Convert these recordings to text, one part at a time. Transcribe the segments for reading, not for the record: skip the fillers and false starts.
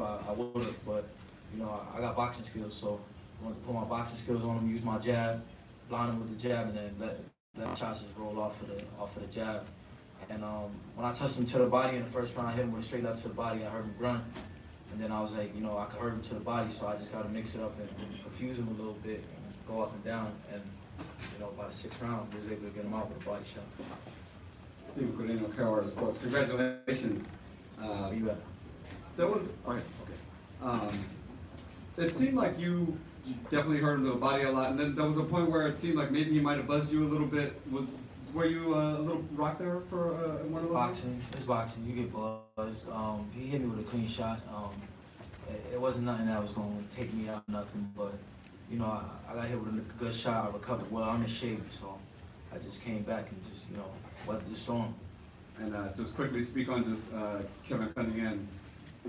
grip, I would have. But you know, I got boxing skills, so I wanted to put my boxing skills on him, use my jab, blind him with the jab, and then let shots just roll off of the jab. And when I touched him to the body in the first round, I hit him with a straight up to the body. I heard him grunt, and then I was like, you know, I could hurt him to the body, so I just got to mix it up and confuse him a little bit, and go up and down. And you know, by the 6th round, we was able to get him out with a body shot. Steve Cordino, Carolina Sports. Congratulations. You That was okay. It seemed like you definitely hurt him to the body a lot, and then there was a point where it seemed like maybe he might have buzzed you a little bit. Were you a little rocked there for one of those? Boxing, it's boxing. You get buzzed. He hit me with a clean shot. It wasn't nothing that was going to take me out, nothing. But you know, I got hit with a good shot. I recovered well. I'm in shape, so I just came back and just, you know, weathered the storm. And just quickly speak on just Kevin Cunningham's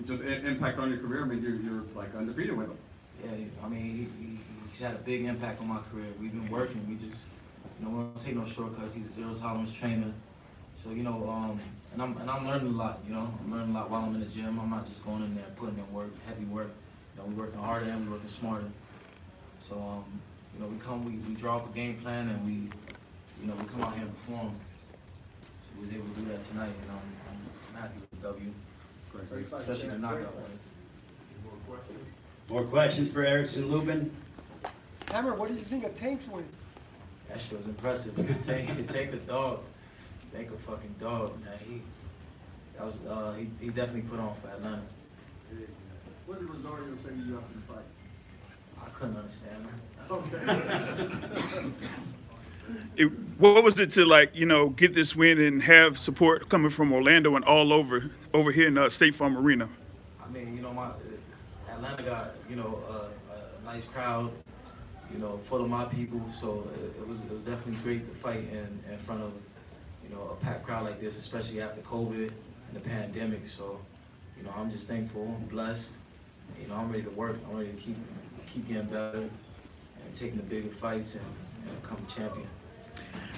just impact on your career. I mean, you're like undefeated with him. Yeah, I mean, he's had a big impact on my career. We've been working. We just, you know, we don't take no shortcuts. He's a zero tolerance trainer. So, you know, and I'm learning a lot, you know. I'm learning a lot while I'm in the gym. I'm not just going in there and putting in work, heavy work. You know, we're working harder and we're working smarter. So, you know, we draw up a game plan, and we come out here and perform. So we was able to do that tonight, and I'm happy with the W. Great. Especially the knockout one. More questions for Erickson Lubin? Hammer, what did you think of Tank's win? That shit was impressive. Tank a dog. Tank a fucking dog, man. He definitely put on for Atlanta. What did Rosario say to you after the fight? I couldn't understand him. Okay. What was it to, like, you know, get this win and have support coming from Orlando and all over here in State Farm Arena? I mean, you know, Atlanta got, you know, a nice crowd, you know, full of my people. So it was definitely great to fight in front of, you know, a packed crowd like this, especially after COVID and the pandemic. So, you know, I'm just thankful. I'm blessed. You know, I'm ready to work. I'm ready to keep getting better and taking the bigger fights and become a champion.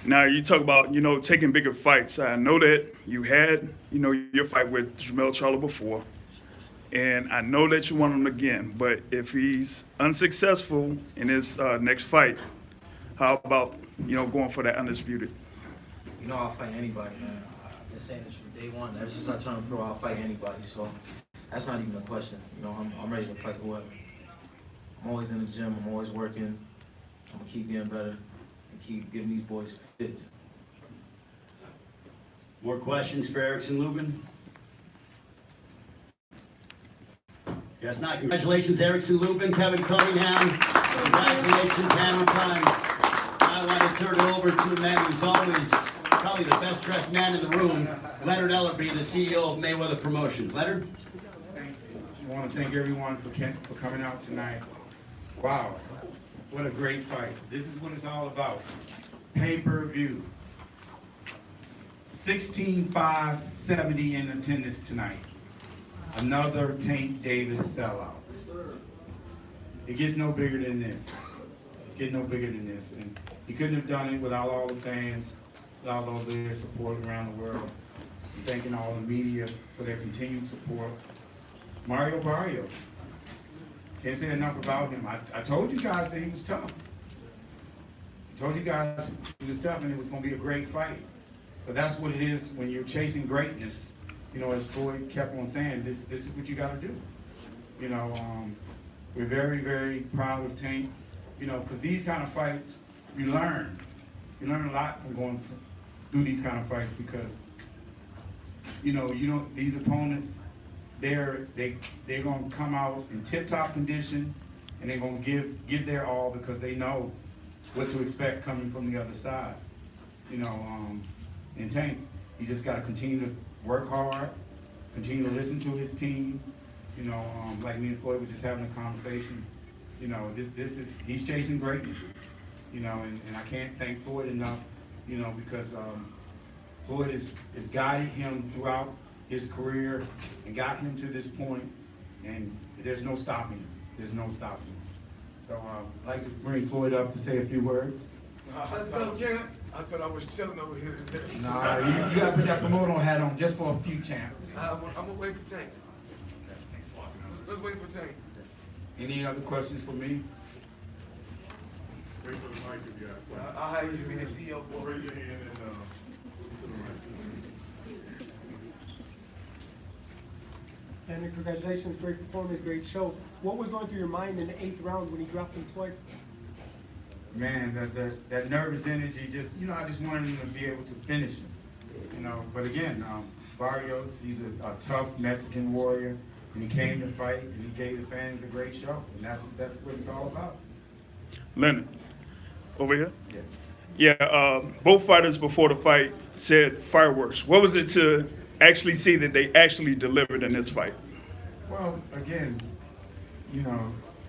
Now, you talk about, you know, taking bigger fights. I know that you had, you know, your fight with Jamel Charlo before, and I know that you want him again. But if he's unsuccessful in his next fight, how about, you know, going for that undisputed? You know, I'll fight anybody, man. I've been saying this from day one. Ever since I turned pro, I'll fight anybody. So that's not even a question. You know, I'm ready to fight whoever. I'm always in the gym. I'm always working. I'm gonna keep getting better and keep giving these boys fits. More questions for Erickson Lubin? Yes, not. Congratulations, Erickson Lubin, Kevin Cunningham. Congratulations, Hammer Times. I want to turn it over to the man who's always probably the best dressed man in the room, Leonard Ellerby, the CEO of Mayweather Promotions. Leonard? Thank you. I want to thank everyone for coming out tonight. Wow, what a great fight. This is what it's all about. Pay-per-view. 16,570 in attendance tonight. Another Tank Davis sellout. It gets no bigger than this. It gets no bigger than this. And he couldn't have done it without all the fans, without all their support around the world. I'm thanking all the media for their continued support. Mario Barrios. Can't say enough about him. I told you guys that he was tough. I told you guys he was tough and it was going to be a great fight. But that's what it is when you're chasing greatness. You know, as Floyd kept on saying, this is what you got to do. You know, we're very, very proud of Tank. You know, because these kind of fights, you learn. You learn a lot from going through these kind of fights because, you know, these opponents, they're going to come out in tip-top condition and they're going to give their all because they know what to expect coming from the other side. You know, and Tank, he just got to continue to work hard, continue to listen to his team. You know, like me and Floyd was just having a conversation. You know, he's chasing greatness. You know, and I can't thank Floyd enough. You know, because Floyd has guided him throughout his career and got him to this point, and there's no stopping him. There's no stopping him. So I'd like to bring Floyd up to say a few words. Let's go, champ. I thought I was chilling over here today. Nah, you gotta put that promoter hat on just for a few, champ. I'm gonna wait for Tank. for Tank. Any other questions for me? Wait for the mic if you got a question. I'll have you to be the CEO for Raise your hand and, to the mic. Henry, congratulations, great performance, great show. What was going through your mind in the 8th round when he dropped him twice? Man, that nervous energy, just, I just wanted him to be able to finish him, But again, Barrios, he's a tough Mexican warrior, and he came to fight, and he gave the fans a great show, and that's what it's all about. Leonard, over here. Yes. Yeah, both fighters before the fight said fireworks. What was it to actually see that they actually delivered in this fight? Well, again,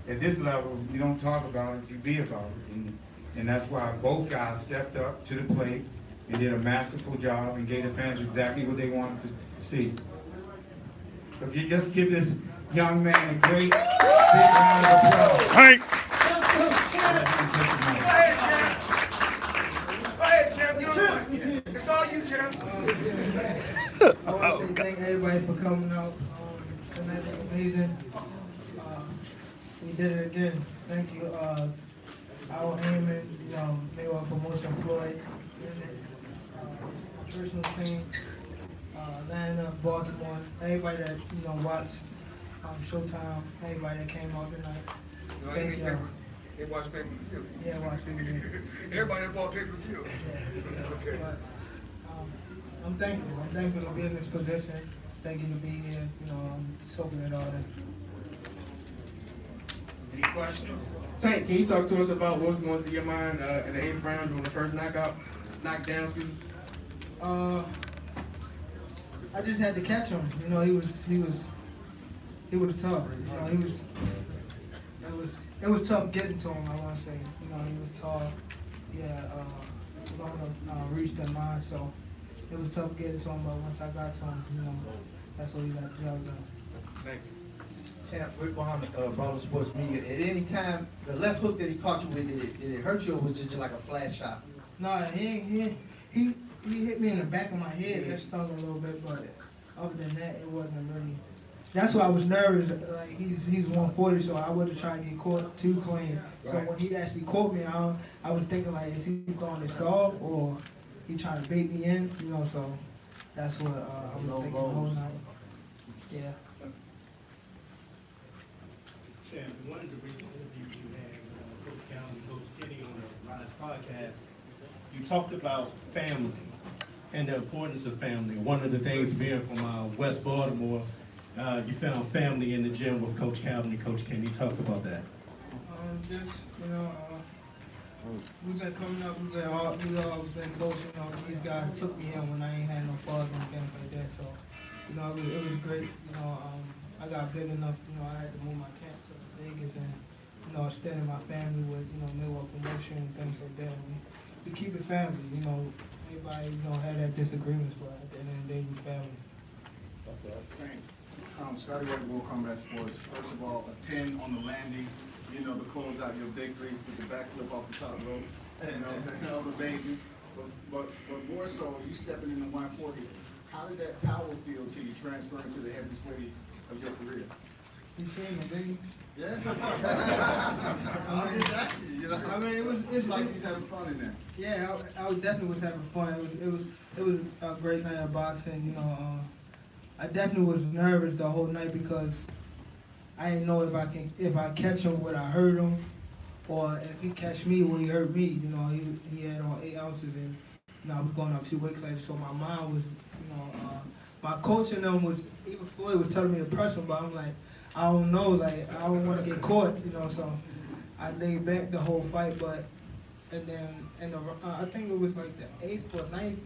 at this level, you don't talk about it, you be about it. And that's why both guys stepped up to the plate and did a masterful job and gave the fans exactly what they wanted to see. So let's give this young man a great big round of applause. Tank! Go ahead, champ. Get on the mic. It's all you, champ. I want to say thank everybody for coming out. Tonight was amazing. We did it again. Thank you. Our Heyman, Mayweather Promotion, Floyd, my personal team, Atlanta, Baltimore, everybody that watched Showtime, everybody that came out tonight. Thank y'all. They watch pay-per-view. Yeah, watch pay-per-view. Everybody that bought pay-per-view. Yeah. Okay. But I'm thankful. I'm thankful to be in this position. Thank you to be here. I'm soaking it all in. Any questions? Tank, can you talk to us about what was going through your mind in the 8th round during the first knockdown? I just had to catch him. He was tough. It was tough getting to him. I want to say. He was tall. Yeah, long reached in mine, so it was tough getting to him. But once I got to him, that's what he got the job done. Thank you. Champ, Rick Muhammad, Brother Sports Media. At any time, the left hook that he caught you with, did it hurt you or was it just like a flash shot? No, he hit me in the back of my head. That stung a little bit, but other than that, it wasn't really. That's why I was nervous. Like he's 140, so I would have tried to get caught too clean. So when he actually caught me, I was thinking like, is he throwing this off or he trying to bait me in? So that's what I was thinking the whole night. Yeah. Champ, one of the recent interviews you had with Coach Cal and Coach Kenny on the Rise podcast, you talked about family and the importance of family. One of the things being from West Baltimore, you found family in the gym with Coach Calvin and Coach Kenny. Talk about that. We've been coming up. We all been coaching. These guys took me in when I ain't had no father and things like that. So, it was great. I got big enough. I had to move my camp to Vegas and extending my family with Mayweather Promotion and things like that. We keep it family. Everybody had that disagreements, but at the end of the day, we family. Scotty White, World Combat Sports. First of all, a 10 on the landing, to close out your victory with the backflip off the top rope. All the baby. But more so, you stepping in the 140. How did that power feel to you transferring to the heaviest weight of your career? You seen me, didn't you? Yeah. I'm just asking you. It's like you was having fun in there. Yeah, I definitely was having fun. It was a great night of boxing. I definitely was nervous the whole night because I didn't know if I catch him, would I hurt him, or if he catch me, would he hurt me? He had on 8 ounces, and I was going up 2 weight classes, so my mind was, my coach and them was, even Floyd was telling me to press him, but I'm like, I don't know, like I don't want to get caught, so I laid back the whole fight, and then I think it was like the 8th or 9th,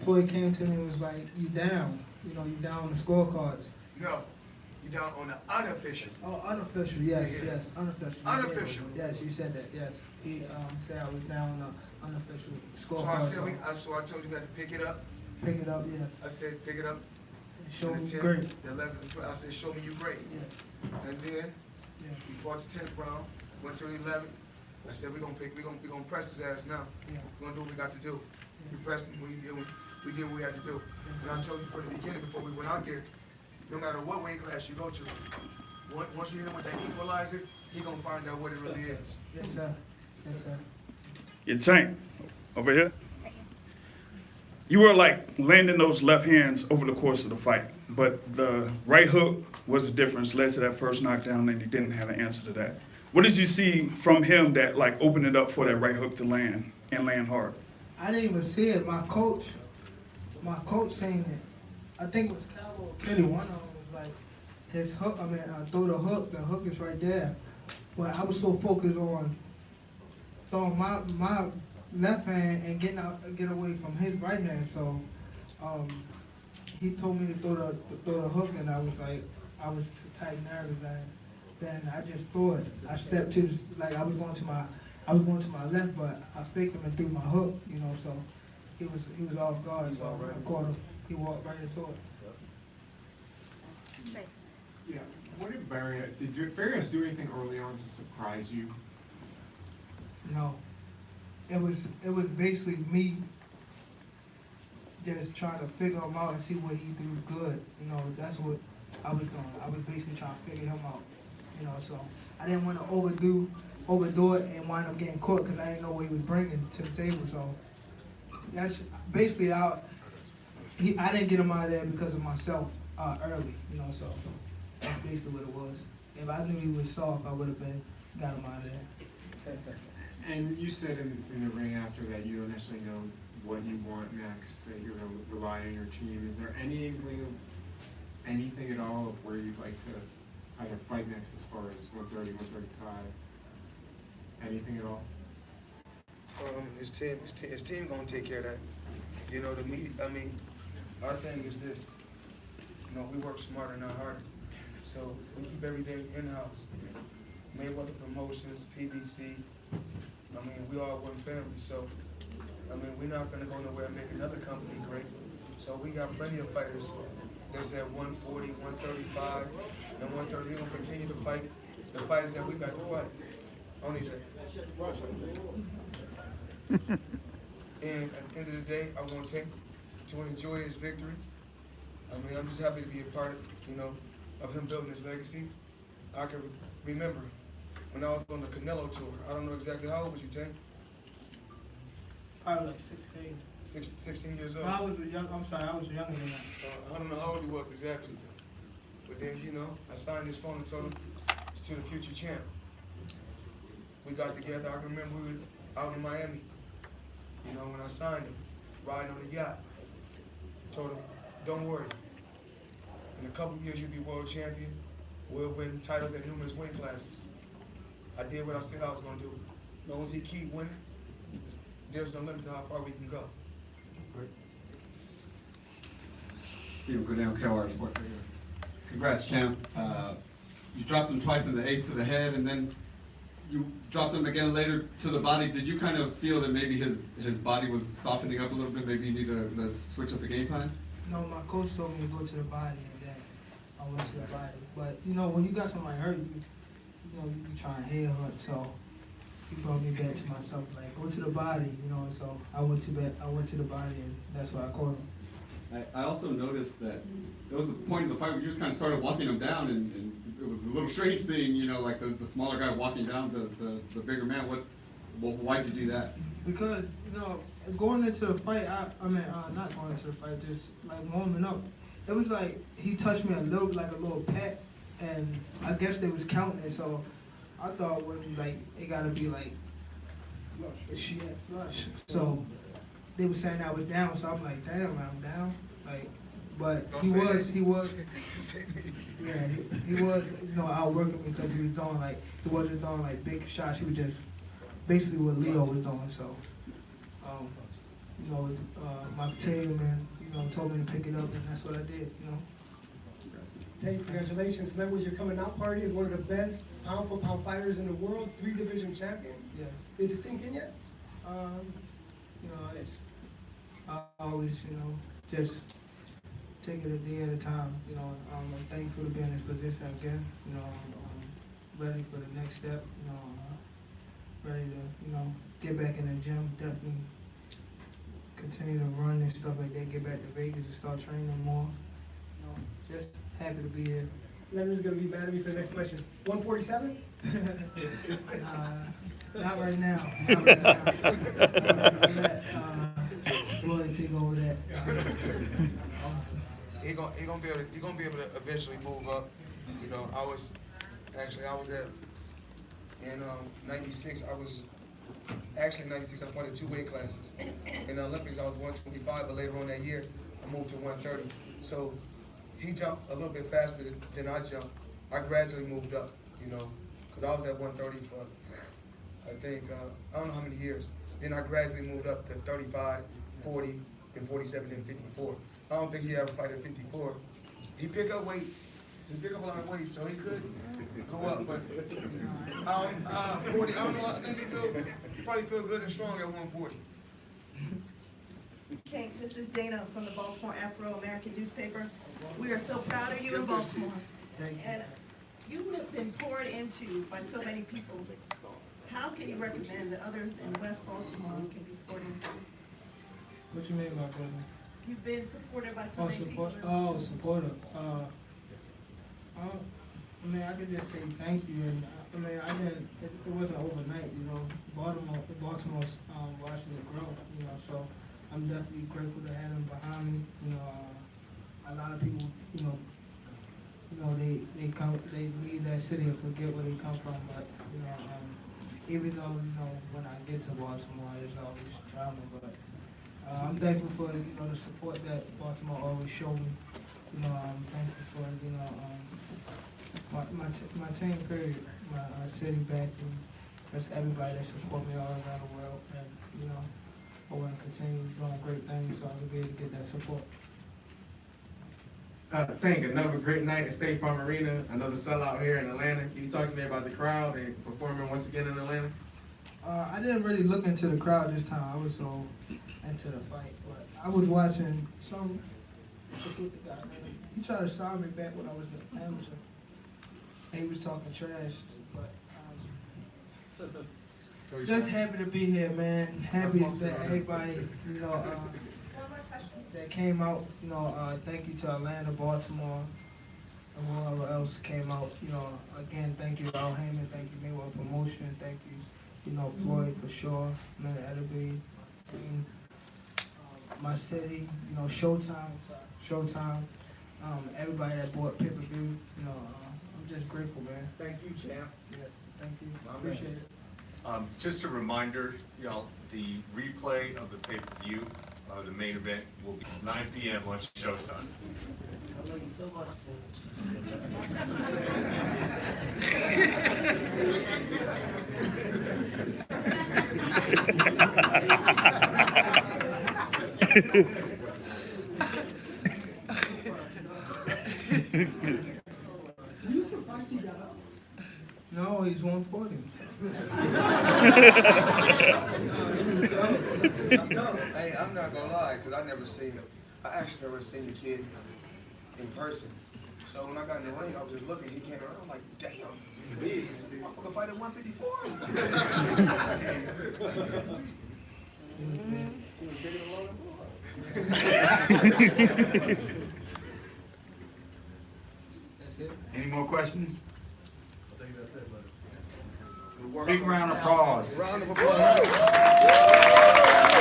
Floyd came to me and was like, you down. You down on the scorecards. No, you down on the unofficial. Oh, unofficial, yes, unofficial. Unofficial. Yes, you said that, yes. He said I was down on the unofficial scorecard. So I told you got to pick it up. Pick it up, yes. I said pick it up. Show me 10, great. The 11th, the 12th. I said show me you great. Yeah. And then we fought the 10th round, went to the 11th. I said we're gonna press his ass now. Yeah. We're gonna do what we got to do. We pressed him. We did what we had to do. And I told you from the beginning before we went out there, no matter what weight class you go to, Once you hit him with that equalizer, he gonna find out what it really is. Yes, sir. Yes, sir. Your Tank, over here. You were like landing those left hands over the course of the fight, but the right hook was the difference, led to that first knockdown, and you didn't have an answer to that. What did you see from him that like opened it up for that right hook to land and land hard? I didn't even see it. My coach saying it. I think it was Cowboy Kenny. One of them was like his hook. I mean, I throw the hook. The hook is right there. But I was so focused on throwing my left hand and get away from his right hand. So he told me to throw the hook, and I was tight nervous. And then I just threw it. I stepped to I was going to my left, but I faked him and threw my hook. You know, so he was off guard. So I caught him. He walked right into it. Yeah. What did Barrios do anything early on to surprise you? No, it was basically me just trying to figure him out and see what he do good. You know, that's what I was doing. I was basically trying to figure him out. You know, so I didn't want to overdo it and wind up getting caught because I didn't know what he was bringing to the table. So that's basically I didn't get him out of there because of myself early. You know, so that's basically what it was. If I knew he was soft, I would have got him out of there. And you said in the ring after that you don't necessarily know what you want next, that you're going to rely on your team. Is there anything at all of where you'd like to either fight next as far as 130, 135? Anything at all? His team gonna take care of that. You know, our thing is this. You know, we work smarter, not harder. So we keep everything in-house. Mayweather Promotions, PBC. We all one family. So, we're not gonna go nowhere and make another company great. So we got plenty of fighters that's at 140, 135, and 130. We're gonna continue to fight the fighters that we got to fight. Only that. And at the end of the day, I want Tank to enjoy his victory. I'm just happy to be a part, of him building his legacy. I can remember when I was on the Canelo tour. I don't know exactly how old was you, Tank? Probably like 16. 16 years old. I was younger than that. I don't know how old he was exactly. But then, I signed his phone and told him it's to the future champ. We got together. I can remember we was out in Miami. When I signed him, riding on the yacht. Told him, don't worry. In a couple years, you'll be world champion. We'll win titles at numerous weight classes. I did what I said I was going to do. As long as he keep winning, there's no limit to how far we can go. Steven Goodell, Carolina Sports Radio. Congrats, champ. You dropped him twice in the 8th to the head, and then you dropped him again later to the body. Did you kind of feel that maybe his body was softening up a little bit? Maybe you need to switch up the game plan? No, my coach told me to go to the body, and then I went to the body. But when you got somebody hurt, you try and head hunt. So he brought me back to myself, like go to the body, So I went to the body, and that's what I called him. I also noticed that there was a point in the fight where you just kind of started walking him down, and it was a little strange seeing, like the smaller guy walking down the bigger man. Why'd you do that? Because, going into the fight, not going into the fight, just like warming up, it was like he touched me a little pat, and I guess they was counting it, so I thought it gotta be like, is she at flush? So they were saying I was down, so I'm like, damn, I'm down. But he was, yeah, he was, outworking me because he was doing he wasn't doing big shots. He was just basically what Leo was doing. So, my team and told me to pick it up, and that's what I did. Hey, congratulations. Tonight was your coming out party as one of the best pound-for-pound fighters in the world, 3-division champion. Yeah. Did it sink in yet? I always, just take it a day at a time. I'm thankful to be in this position again. I'm ready for the next step. Ready to, get back in the gym. Definitely continue to run and stuff like that. Get back to Vegas and start training more. Just happy to be here. Leonard's gonna be mad at me for the next question. 147? Not right now. Not right now. Let Floyd take over that. Awesome. He gonna be able to eventually move up. You know, I was at in '96. In '96 I fought in 2 weight classes. In the Olympics I was 125, but later on that year I moved to 130. So he jumped a little bit faster than I jumped. I gradually moved up, you know, because I was at 130 for I think I don't know how many years. Then I gradually moved up to 35, 40, then 47, then 54. I don't think he ever fight at 54. He pick up weight. He pick up a lot of weight, so he could go up. But 40, I don't know. I think he probably feel good and strong at 140. Okay, this is Dana from the Baltimore Afro-American newspaper. We are so proud of you in Baltimore. And you have been poured into by so many people. How can you recommend that others in West Baltimore can be poured into? What you mean by brother? You've been supported by so many people. Supporter. I mean, I could just say thank you, and I mean, it wasn't overnight, you know. Baltimore's watching it grow, you know. So I'm definitely grateful to have them behind me. You know, a lot of people, you know, they leave that city and forget where they come from. But you know, even though you know when I get to Baltimore, there's always drama, but I'm thankful for the support that Baltimore always show me. You know, I'm thankful for my team period, my city backing, that's everybody that support me all around the world, and you know, I want to continue doing great things so I can be able to get that support. Tank, another great night at State Farm Arena, another sellout here in Atlanta. Can you talk to me about the crowd and performing once again in Atlanta? I didn't really look into the crowd this time. I was so into the fight, but I was watching some. I forget the guy. He tried to sign me back when I was in amateur. And he was talking trash, but just happy to be here, man. Happy that everybody, you know, that came out. You know, thank you to Atlanta, Baltimore, and whoever else came out. You know, again, thank you, Al Heyman. Thank you, Mayweather Promotion. Thank you, you know, Floyd for sure. Man, Eddie, my city, you know, Showtime. Everybody that bought pay-per-view, you know, I'm just grateful, man. Thank you, champ. Yes, thank you. I appreciate it. Just a reminder, y'all, the replay of the pay-per-view, the main event will be 9 p.m. on Showtime. I love you so much. No, he's 140. Hey, I'm not gonna lie, because I actually never seen the kid in person. So when I got in the ring, I was just looking, he came around, I'm like, damn, this motherfucker fight at 154. He was bigger than Logan Paul. Any more questions? I think that's it, buddy. Big round of applause. Round of applause.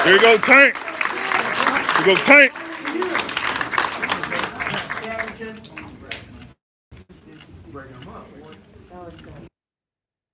Here you go, Tank. Here you go, Tank. Breaking them up.